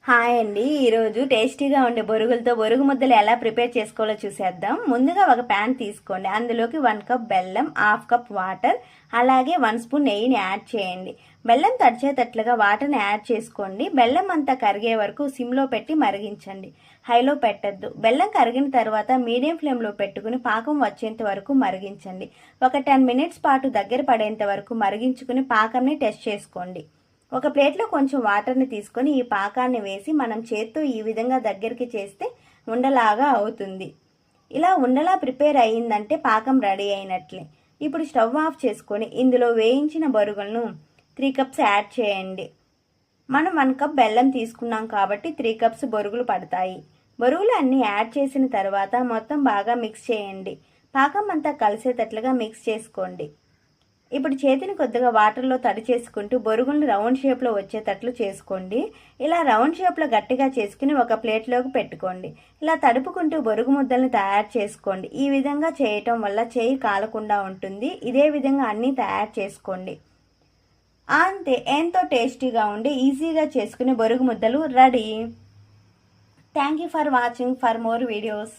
Hi అండి. ఈరోజు టేస్టీగా ఉండే బొరుగులతో బొరుగు ముద్దలు ఎలా ప్రిపేర్ చేసుకోవాలో చూసేద్దాం. ముందుగా ఒక ప్యాన్ తీసుకోండి. అందులోకి 1 కప్ బెల్లం, హాఫ్ కప్ వాటర్, అలాగే 1 స్పూన్ నెయ్యిని యాడ్ చేయండి. బెల్లం తడిచేటట్లుగా వాటర్ని యాడ్ చేసుకోండి. బెల్లం అంతా కరిగే వరకు సిమ్లో పెట్టి మరిగించండి. హైలో పెట్టద్దు. బెల్లం కరిగిన తర్వాత మీడియం ఫ్లేమ్లో పెట్టుకుని పాకం వచ్చేంత వరకు మరిగించండి. ఒక 10 మినిట్స్ పాటు దగ్గర పడేంత వరకు మరిగించుకుని పాకంని టెస్ట్ చేసుకోండి. ఒక ప్లేట్లో కొంచెం వాటర్ని తీసుకొని ఈ పాకాన్ని వేసి మనం చేత్తో ఈ విధంగా దగ్గరికి చేస్తే ఉండలాగా అవుతుంది. ఇలా ఉండలా ప్రిపేర్ అయ్యిందంటే పాకం రెడీ అయినట్లే. ఇప్పుడు స్టవ్ ఆఫ్ చేసుకొని ఇందులో వేయించిన బొరుగులను 3 కప్స్ యాడ్ చేయండి. మనం 1 కప్ బెల్లం తీసుకున్నాం కాబట్టి 3 కప్స్ బొరుగులు పడతాయి. బొరుగులు అన్నీ యాడ్ చేసిన తర్వాత మొత్తం బాగా మిక్స్ చేయండి. పాకం అంతా కలిసేటట్లుగా మిక్స్ చేసుకోండి. ఇప్పుడు చేతిని కొద్దిగా వాటర్లో తడి చేసుకుంటూ బొరుగులను రౌండ్ షేప్లో వచ్చేటట్లు చేసుకోండి. ఇలా రౌండ్ షేప్లో గట్టిగా చేసుకుని ఒక ప్లేట్లోకి పెట్టుకోండి. ఇలా తడుపుకుంటూ బొరుగు ముద్దల్ని తయారు చేసుకోండి. ఈ విధంగా చేయటం వల్ల చేయి కాలకుండా ఉంటుంది. ఇదే విధంగా అన్నీ తయారు చేసుకోండి. అంతే, ఎంతో టేస్టీగా ఉండి ఈజీగా చేసుకునే బొరుగు ముద్దలు ready. Thank you for watching. For more videos.